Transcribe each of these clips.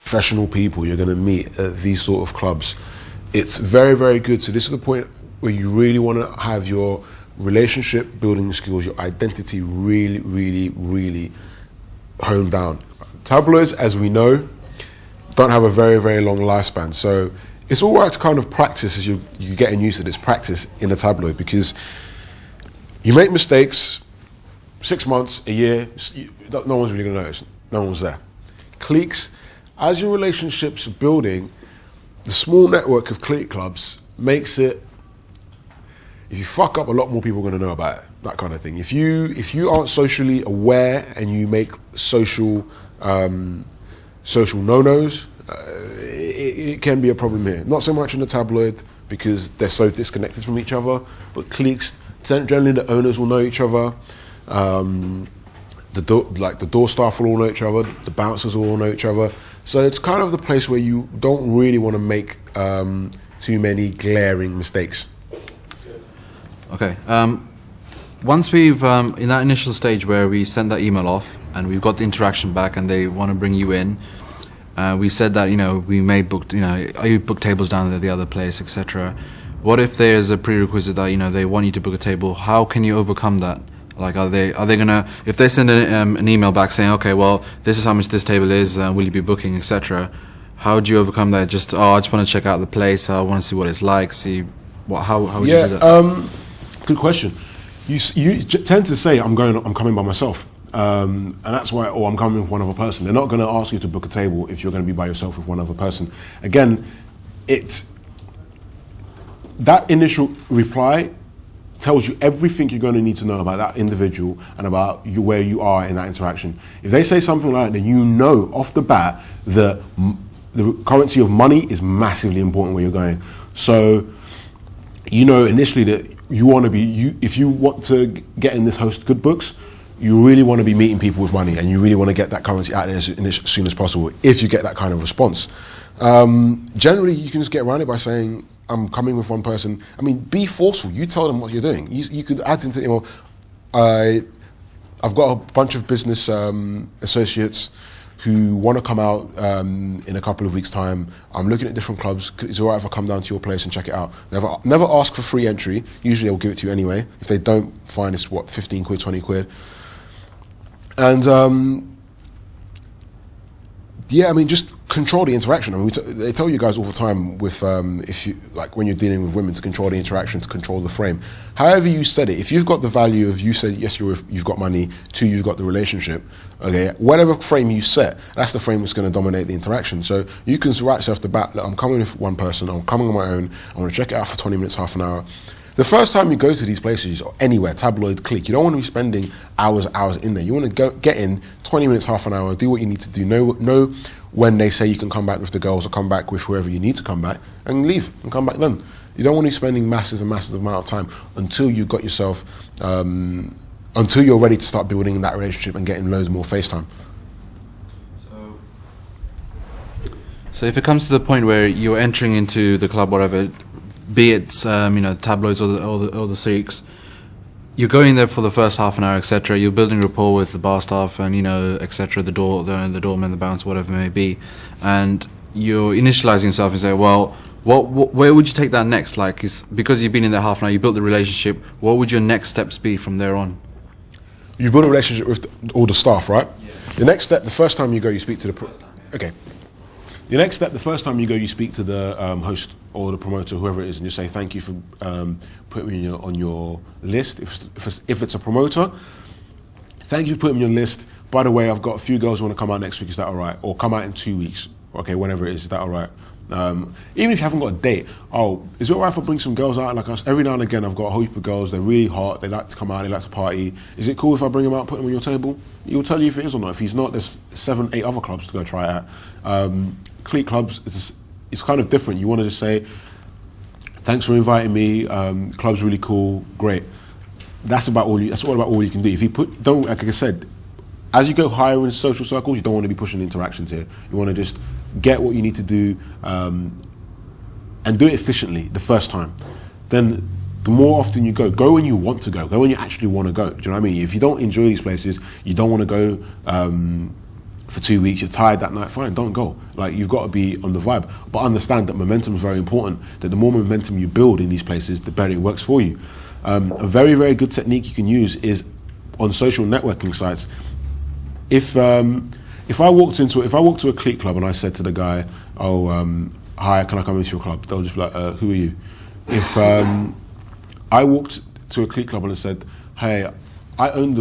professional people you're going to meet at these sort of clubs. It's very, very good. So this is the point where you really want to have your relationship building skills, your identity really, really, really honed down. Tabloids, as we know, don't have a very, very long lifespan. So it's all right to kind of practice as you're getting used to this, practice in a tabloid, because you make mistakes, 6 months, a year, no one's really going to notice. No one's there. Cliques, as your relationship's building, the small network of clique clubs makes it, if you fuck up, a lot more people are going to know about it, that kind of thing. If you aren't socially aware and you make social no-nos, it can be a problem here. Not so much in the tabloid because they're so disconnected from each other, but cliques, generally the owners will know each other. The door staff will all know each other. The bouncers will all know each other. So it's kind of the place where you don't really want to make too many glaring mistakes. Okay. Once we've in that initial stage where we send that email off and we've got the interaction back and they want to bring you in, we said that we may book you book tables down at the other place, etc. What if there's a prerequisite that they want you to book a table? How can you overcome that? Like, are they gonna, if they send an email back saying, okay, well, this is how much this table is, will you be booking, etc. How do you overcome that? I just want to check out the place. I want to see what it's like. How would you do that? Good question. You tend to say I'm coming by myself, and that's why, or I'm coming with one other person. They're not going to ask you to book a table if you're going to be by yourself with one other person. Again, that initial reply tells you everything you're going to need to know about that individual and about where you are in that interaction. If they say something like that, then you know off the bat the currency of money is massively important where you're going. So initially that you want to be, if you want to get in this host good books, you really want to be meeting people with money and you really want to get that currency out there as soon as possible if you get that kind of response. Generally, you can just get around it by saying, I'm coming with one person. I mean, be forceful. You tell them what you're doing. You could add into, I've got a bunch of business associates who want to come out in a couple of weeks' time. I'm looking at different clubs. It's all right if I come down to your place and check it out. Never ask for free entry. Usually they'll give it to you anyway. If they don't, fine, it's 15 quid, 20 quid. And just control the interaction. I mean, they tell you guys all the time with if you when you're dealing with women, to control the interaction, to control the frame. However you said it, if you've got the value of, you said yes, you've got money, 2, you've got the relationship. Okay, whatever frame you set, that's the frame that's going to dominate the interaction. So you can write yourself the bat. Look, I'm coming with one person. I'm coming on my own. I want to check it out for 20 minutes, half an hour. The first time you go to these places, or anywhere, tabloid, clique, you don't want to be spending hours in there. You want to get in 20 minutes, half an hour, do what you need to do. Know when they say you can come back with the girls or come back with whoever you need to come back, and leave and come back then. You don't want to be spending massive amount of time until you've got yourself, until you're ready to start building that relationship and getting loads more face time. So if it comes to the point where you're entering into the club, whatever, be it tabloids or the Sikhs, you're going there for the first half an hour, etc. You're building rapport with the bar staff and etc. The doorman, the bouncer, whatever it may be, and you're initializing yourself and say, well, where would you take that next? Like, because you've been in there half an hour, you built the relationship. What would your next steps be from there on? You build a relationship with all the staff, right? Yeah. The next step, the first time you go, you speak to the okay. Your next step, the first time you go, you speak to the host or the promoter, whoever it is, and you say, thank you for putting me on your list. If it's a promoter, thank you for putting me on your list. By the way, I've got a few girls who want to come out next week, is that all right? Or come out in 2 weeks, okay, whenever it is that all right? Even if you haven't got a date, is it all right if I bring some girls out? Like every now and again, I've got a heap of girls, they're really hot, they like to come out, they like to party. Is it cool if I bring them out and put them on your table? He'll tell you if it is or not. If he's not, there's 7, 8 other clubs to go try it at. Clique clubs, it's kind of different. You want to just say, thanks for inviting me, club's really cool, great. That's about all you can do. If you like I said, as you go higher in social circles, you don't want to be pushing interactions here. You want to just get what you need to do and do it efficiently the first time. Then the more often you go when you want to go when you actually want to go. Do you know what I mean? If you don't enjoy these places, you don't want to go for 2 weeks, you're tired that night, fine, don't go. Like, you've got to be on the vibe. But understand that momentum is very important, that the more momentum you build in these places, the better it works for you. A very, very good technique you can use is on social networking sites. If I walked to a clique club and I said to the guy, hi, can I come into your club? They'll just be like, who are you? If I walked to a clique club and I said, hey, I own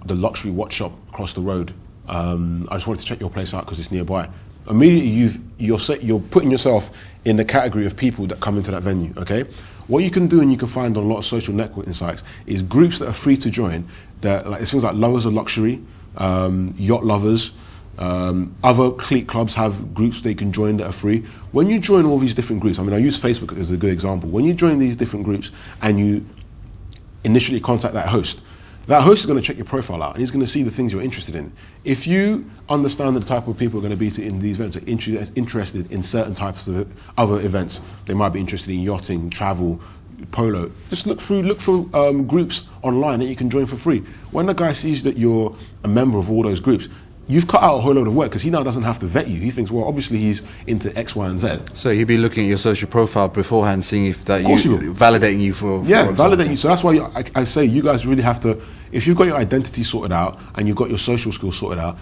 the luxury watch shop across the road. I just wanted to check your place out because it's nearby. Immediately you're putting yourself in the category of people that come into that venue, okay? What you can do, and you can find on a lot of social networking sites, is groups that are free to join. That, like, it's things like lovers of luxury, yacht lovers, other clique clubs have groups they can join that are free. When you join all these different groups, I mean, I use Facebook as a good example. When you join these different groups and you initially contact that host is going to check your profile out and he's going to see the things you're interested in. If you understand that the type of people are going to be in these events are interested in certain types of other events, they might be interested in yachting, travel, polo, just look for groups online that you can join for free. When the guy sees that you're a member of all those groups, you've cut out a whole load of work, because he now doesn't have to vet you. He thinks, well, obviously he's into X, Y, and Z. So he'd be looking at your social profile beforehand, seeing if that validating you for validating you. So that's why I say you guys really have to, if you've got your identity sorted out and you've got your social skills sorted out,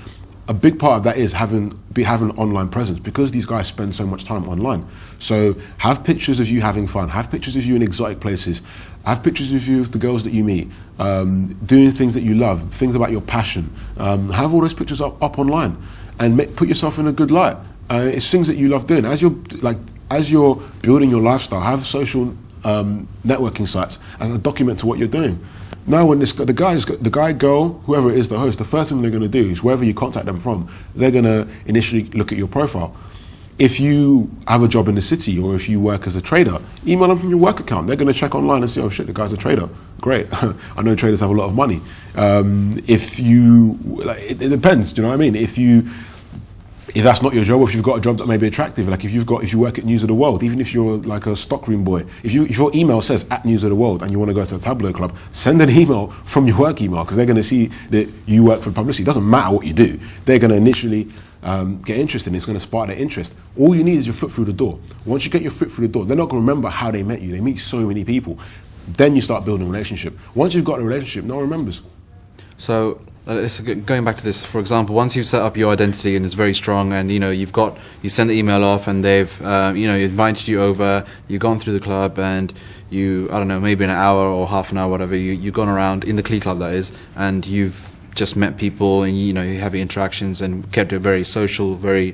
a big part of that is having an online presence, because these guys spend so much time online. So have pictures of you having fun, have pictures of you in exotic places, have pictures of you of the girls that you meet, doing things that you love, things about your passion. Have all those pictures up online, and put yourself in a good light. It's things that you love doing. As you're building your lifestyle, have social networking sites as a document to what you're doing. Now, when the guy, girl, whoever it is, the host, the first thing they're going to do is, wherever you contact them from, they're going to initially look at your profile. If you have a job in the city, or if you work as a trader, email them from your work account. They're going to check online and see, oh shit, the guy's a trader. Great. I know traders have a lot of money. It depends. Do you know what I mean? If that's not your job, or if you've got a job that may be attractive, like if you work at News of the World, even if you're like a stockroom boy, if your email says at News of the World and you want to go to a tabloid club, send an email from your work email, because they're going to see that you work for publicity. It doesn't matter what you do. They're going to initially get interested, and it's going to spark their interest. All you need is your foot through the door. Once you get your foot through the door, they're not going to remember how they met you. They meet so many people. Then you start building a relationship. Once you've got a relationship, no one remembers. So going back to this, for example, once you've set up your identity and it's very strong, and you send the email off, and they've invited you over, you've gone through the club, and I don't know, maybe an hour or half an hour, whatever, you've gone around in the clique club, that is, and you've just met people, and you have your interactions and kept it very social, very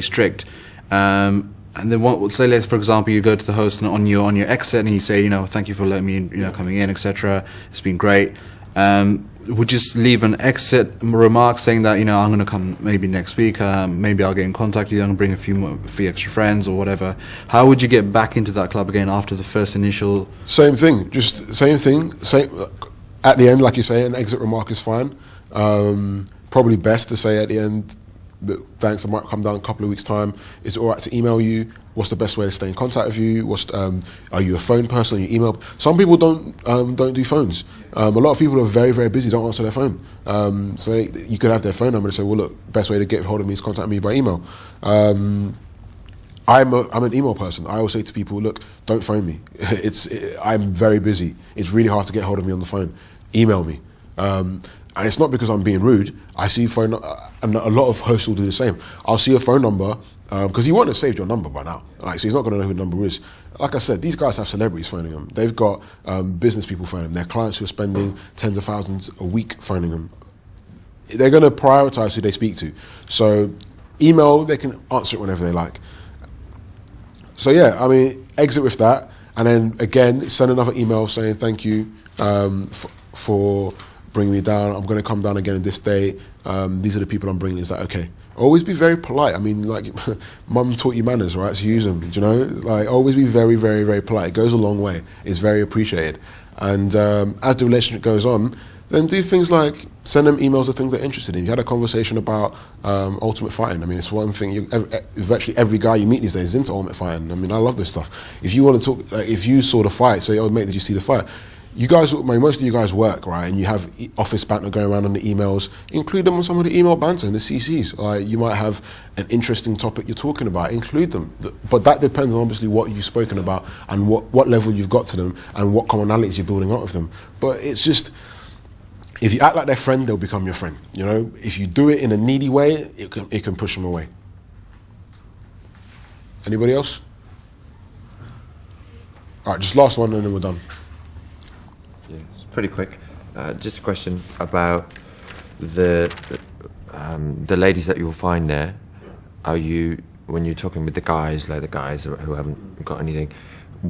strict. And then say, let's, for example, you go to the host and on your exit, and you say, thank you for letting me, coming in, etc. It's been great. Would you just leave an exit remark saying that, I'm going to come maybe next week, maybe I'll get in contact with you, I'm going to bring a few extra friends or whatever? How would you get back into that club again after the first initial? Same thing, at the end, like you say, an exit remark is fine. Probably best to say at the end, thanks, I might come down in a couple of weeks' time. Is it all right to email you? What's the best way to stay in contact with you? Are you a phone person? Are you email? Some people don't do phones. A lot of people are very, very busy, don't answer their phone. So you could have their phone number and say, well, look, best way to get hold of me is contact me by email. I'm an email person. I always say to people, look, don't phone me. I'm very busy. It's really hard to get hold of me on the phone. Email me. And it's not because I'm being rude. I see phone, and a lot of hosts will do the same. I'll see a phone number, because he won't have saved your number by now. So he's not going to know who the number is. Like I said, these guys have celebrities phoning them. They've got business people phoning them. Their clients who are spending tens of thousands a week phoning them. They're going to prioritize who they speak to. So email, they can answer it whenever they like. So yeah, exit with that. And then again, send another email saying thank you for bringing me down. I'm going to come down again on this day. These are the people I'm bringing. Is that okay? Always be very polite. Mum taught you manners, right? So use them, do you know? Always be very, very, very polite. It goes a long way. It's very appreciated. And as the relationship goes on, then do things like send them emails of things they're interested in. You had a conversation about ultimate fighting. It's one thing. Virtually every guy you meet these days is into ultimate fighting. I love this stuff. If you want to talk, if you saw the fight, say, oh mate, did you see the fight? you guys, I mean, most of you guys work, right? And you have office banter going around on the emails. Include them on some of the email banter and the CCs. You might have an interesting topic you're talking about. Include them. But that depends on obviously what you've spoken about and what level you've got to them and what commonalities you're building out of them. But it's just, if you act like their friend, they'll become your friend. You know, if you do it in a needy way, it can push them away. Anybody else? All right, just last one and then we're done. Yeah, it's pretty quick. Just a question about the ladies that you'll find there. Are you, when you're talking with the guys, like the guys who haven't got anything,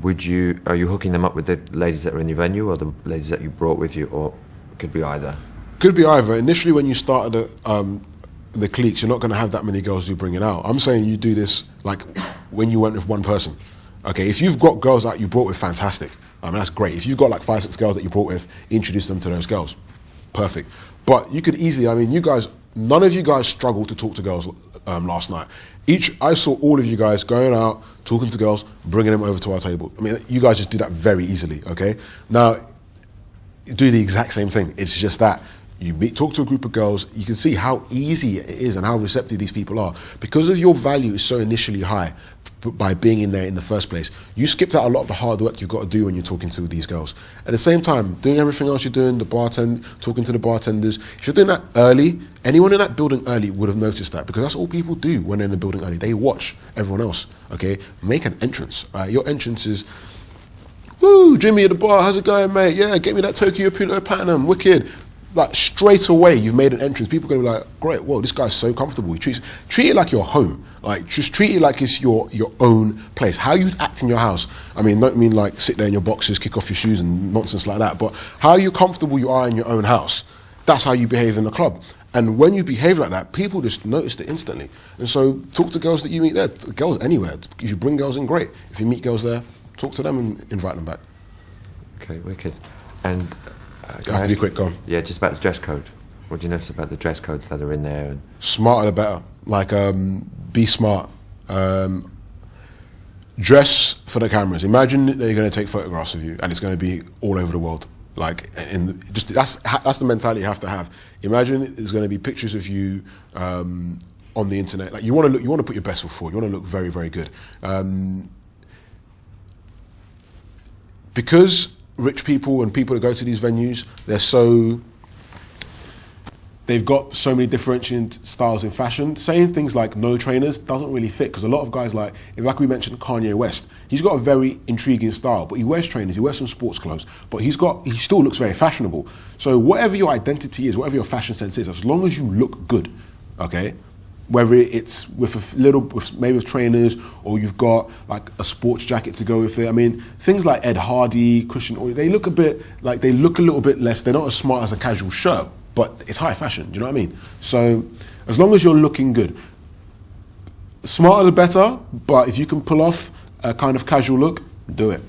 are you hooking them up with the ladies that are in your venue or the ladies that you brought with you, or could be either? Could be either. Initially, when you started the cliques, you're not going to have that many girls you bring it out. I'm saying you do this like when you went with one person. Okay, if you've got girls that you brought with, fantastic. I mean, that's great. If you've got like 5, 6 girls that you brought with, introduce them to those girls. Perfect. But you could easily, I mean, you guys, none of you guys struggled to talk to girls last night. I saw all of you guys going out, talking to girls, bringing them over to our table. I mean, you guys just did that very easily, okay? Now, do the exact same thing. It's just that you talk to a group of girls, you can see how easy it is and how receptive these people are. Because of your value is so initially high by being in there in the first place, you skipped out a lot of the hard work you've got to do when you're talking to these girls. At the same time, doing everything else you're doing, talking to the bartenders, if you're doing that early, anyone in that building early would have noticed that, because that's all people do when they're in the building early. They watch everyone else, okay? Make an entrance, right? Your entrance is, woo, Jimmy at the bar, how's it going, mate? Yeah, get me that Tokyo Punto Platinum, wicked. Like, straight away, you've made an entrance. People are going to be like, great, whoa, this guy's so comfortable. He treat it like your home. Like, just treat it like it's your own place. How you act in your house. I mean, don't mean like sit there in your boxes, kick off your shoes and nonsense like that, but how you comfortable you are in your own house. That's how you behave in the club. And when you behave like that, people just notice it instantly. And so talk to girls that you meet there, girls anywhere. If you bring girls in, great. If you meet girls there, talk to them and invite them back. Okay, wicked. And you have to be quick, go on. Yeah, just about the dress code. What do you notice about the dress codes that are in there? And smarter the better. Like, be smart. Dress for the cameras. Imagine they're going to take photographs of you and it's going to be all over the world. Like, that's the mentality you have to have. Imagine there's going to be pictures of you on the internet. Like, you want to put your best foot forward. You want to look very, very good. Because rich people and people that go to these venues, they've got so many differentiated styles in fashion. Saying things like no trainers doesn't really fit, because a lot of guys like we mentioned Kanye West, he's got a very intriguing style, but he wears trainers, he wears some sports clothes, but he still looks very fashionable. So whatever your identity is, whatever your fashion sense is, as long as you look good, okay? Whether it's maybe with trainers, or you've got like a sports jacket to go with it. I mean, things like Ed Hardy, Christian, they look a little bit less. They're not as smart as a casual shirt, but it's high fashion. Do you know what I mean? So as long as you're looking good, smarter the better. But if you can pull off a kind of casual look, do it.